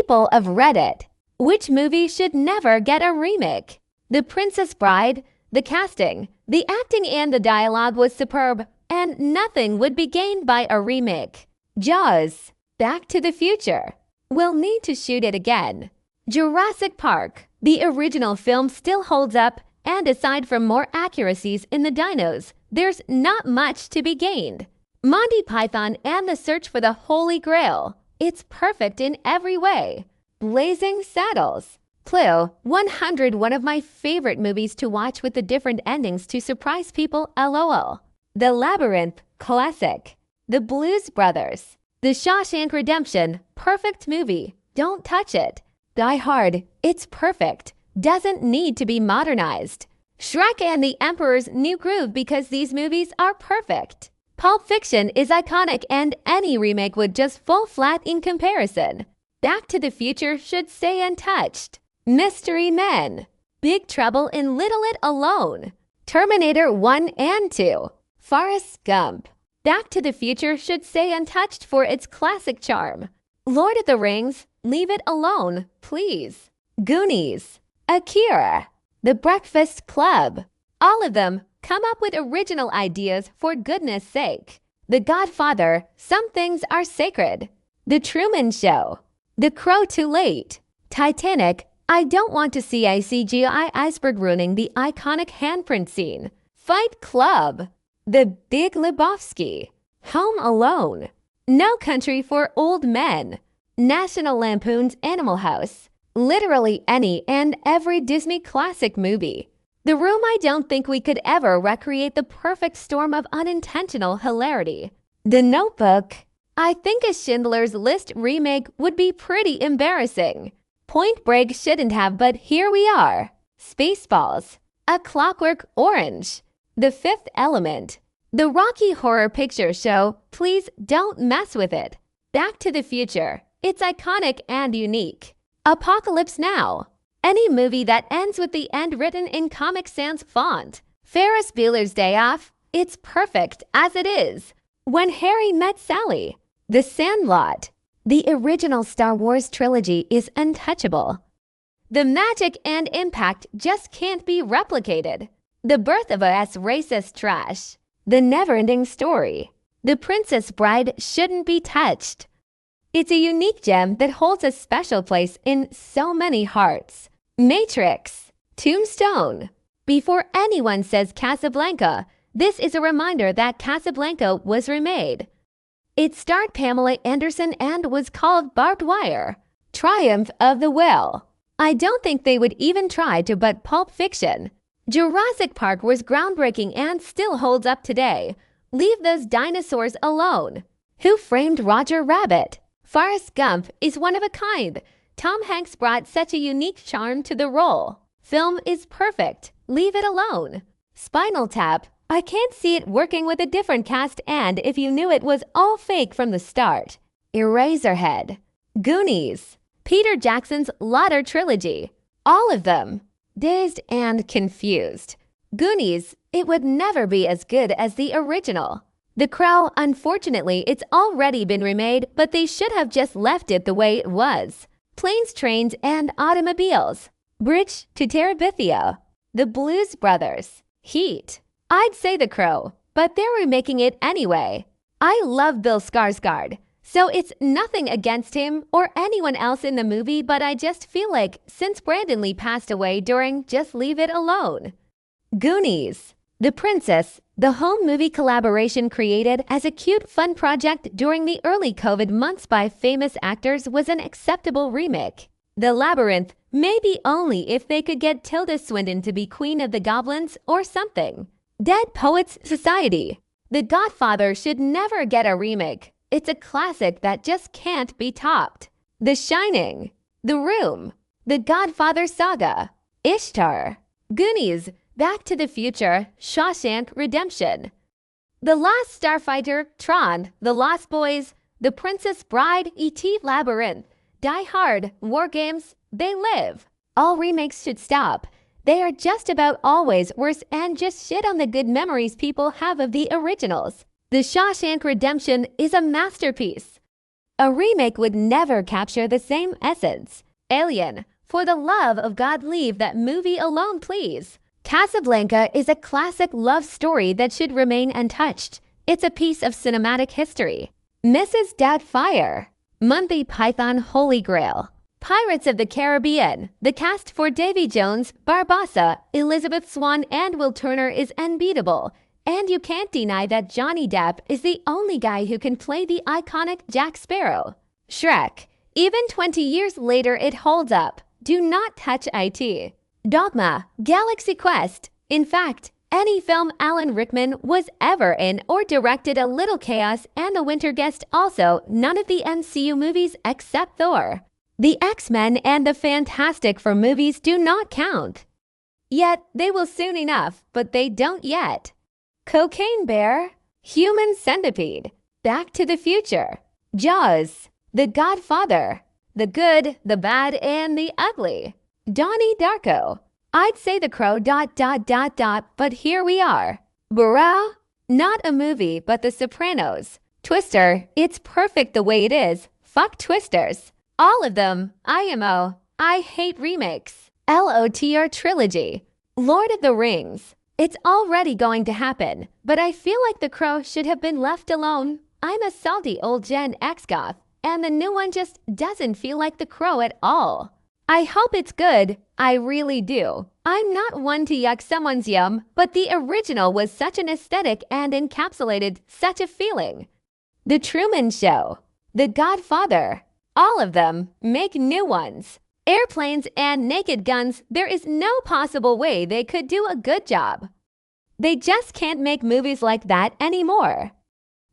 People of Reddit. Which movie should never get a remake? The Princess Bride. The casting, the acting and the dialogue was superb, and nothing would be gained by a remake. Jaws. Back to the Future. We'll need to shoot it again. Jurassic Park. The original film still holds up, and aside from more accuracies in the dinos, there's not much to be gained. Monty Python and the Search for the Holy Grail. It's perfect in every way. Blazing Saddles. Clue 100, one of my favorite movies to watch with the different endings to surprise people, LOL. The Labyrinth. Classic. The Blues Brothers. The Shawshank Redemption. Perfect movie. Don't touch it. Die Hard. It's perfect. Doesn't need to be modernized. Shrek and the Emperor's New Groove, because these movies are perfect. Pulp Fiction is iconic, and any remake would just fall flat in comparison. Back to the Future should stay untouched. Mystery Men. Big Trouble in Little It Alone. Terminator 1 and 2. Forrest Gump. Back to the Future should stay untouched for its classic charm. Lord of the Rings. Leave it alone, please. Goonies. Akira. The Breakfast Club. All of them come up with original ideas, for goodness sake. The Godfather. Some things are sacred. The Truman Show. The Crow Too Late. Titanic. I don't want to see a CGI iceberg ruining the iconic handprint scene. Fight Club. The Big Lebowski. Home Alone. No Country for Old Men. National Lampoon's Animal House. Literally any and every Disney classic movie. The Room. I don't think we could ever recreate the perfect storm of unintentional hilarity. The Notebook. I think a Schindler's List remake would be pretty embarrassing. Point Break shouldn't have, but here we are. Spaceballs. A Clockwork Orange. The Fifth Element. The Rocky Horror Picture Show. Please don't mess with it. Back to the Future. It's iconic and unique. Apocalypse Now. Any movie that ends with the end written in Comic Sans font. Ferris Bueller's Day Off. It's perfect as it is. When Harry Met Sally. The Sandlot. The original Star Wars trilogy is untouchable. The magic and impact just can't be replicated. The Birth of Us racist trash. The Neverending Story. The Princess Bride shouldn't be touched. It's a unique gem that holds a special place in so many hearts. Matrix. Tombstone. Before anyone says Casablanca, this is a reminder that Casablanca was remade. It starred Pamela Anderson and was called Barbed Wire. Triumph of the Will. I don't think they would even try to but Pulp Fiction. Jurassic Park was groundbreaking and still holds up today. Leave those dinosaurs alone. Who Framed Roger Rabbit? Forrest Gump is one of a kind. Tom Hanks brought such a unique charm to the role. Film is perfect. Leave it alone. Spinal Tap. I can't see it working with a different cast, and if you knew it was all fake from the start. Eraserhead. Goonies. Peter Jackson's Lauder trilogy. All of them. Dazed and Confused. Goonies. It would never be as good as the original. The Crow. Unfortunately, it's already been remade, but they should have just left it the way it was. Planes, Trains, and Automobiles. Bridge to Terabithia. The Blues Brothers. Heat. I'd say The Crow, but they're remaking it anyway. I love Bill Skarsgård, so it's nothing against him or anyone else in the movie, but I just feel like since Brandon Lee passed away during, just leave it alone. Goonies. The Princess. The home movie collaboration created as a cute, fun project during the early COVID months by famous actors was an acceptable remake. The Labyrinth. Maybe only if they could get Tilda Swinton to be Queen of the Goblins or something. Dead Poets Society. The Godfather should never get a remake. It's a classic that just can't be topped. The Shining. The Room. The Godfather Saga. Ishtar. Goonies. Back to the Future. Shawshank Redemption. The Last Starfighter. Tron. The Lost Boys. The Princess Bride. E.T. Labyrinth. Die Hard. War Games. They Live. All remakes should stop. They are just about always worse and just shit on the good memories people have of the originals. The Shawshank Redemption is a masterpiece. A remake would never capture the same essence. Alien, for the love of God, leave that movie alone, please. Casablanca is a classic love story that should remain untouched. It's a piece of cinematic history. Mrs. Doubtfire, Monty Python Holy Grail. Pirates of the Caribbean. The cast for Davy Jones, Barbossa, Elizabeth Swann, and Will Turner is unbeatable. And you can't deny that Johnny Depp is the only guy who can play the iconic Jack Sparrow. Shrek. Even 20 years later, it holds up. Do not touch IT. Dogma, Galaxy Quest. In fact, any film Alan Rickman was ever in or directed, A Little Chaos and The Winter Guest, also none of the MCU movies except Thor. The X-Men and the Fantastic Four movies do not count. Yet, they will soon enough, but they don't yet. Cocaine Bear, Human Centipede, Back to the Future, Jaws, The Godfather, The Good, the Bad, and the Ugly. Donnie Darko. I'd say The Crow ... but here we are. Burrell. Not a movie, but The Sopranos. Twister. It's perfect the way it is. Fuck Twisters. All of them. IMO. I hate remakes. LOTR Trilogy. Lord of the Rings. It's already going to happen, but I feel like The Crow should have been left alone. I'm a salty old Gen X goth, and the new one just doesn't feel like The Crow at all. I hope it's good. I really do. I'm not one to yuck someone's yum, but the original was such an aesthetic and encapsulated such a feeling. The Truman Show. The Godfather. All of them. Make new ones. Airplanes and Naked Guns, there is no possible way they could do a good job. They just can't make movies like that anymore.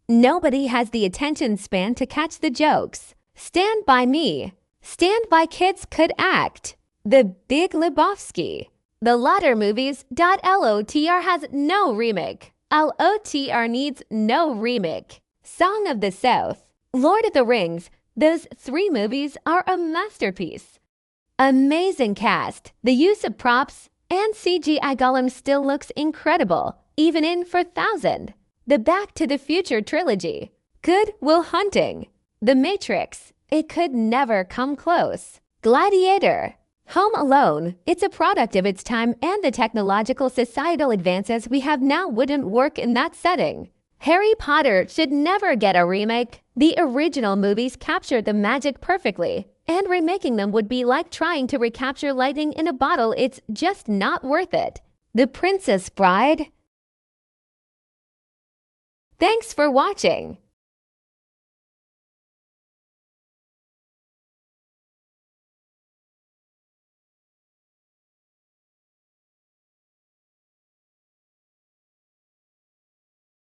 Nobody has the attention span to catch the jokes. Stand By Me. Stand By Kids could act. The Big Lebowski. The latter movies. LOTR has no remake. LOTR needs no remake. Song of the South. Lord of the Rings. Those three movies are a masterpiece. Amazing cast. The use of props and CGI Gollum still looks incredible, even in 4000. The Back to the Future trilogy. Good Will Hunting. The Matrix. It could never come close. Gladiator. Home Alone. It's a product of its time, and the technological societal advances we have now wouldn't work in that setting. Harry Potter should never get a remake. The original movies captured the magic perfectly, and remaking them would be like trying to recapture lightning in a bottle. It's just not worth it. The Princess Bride. Thanks for watching.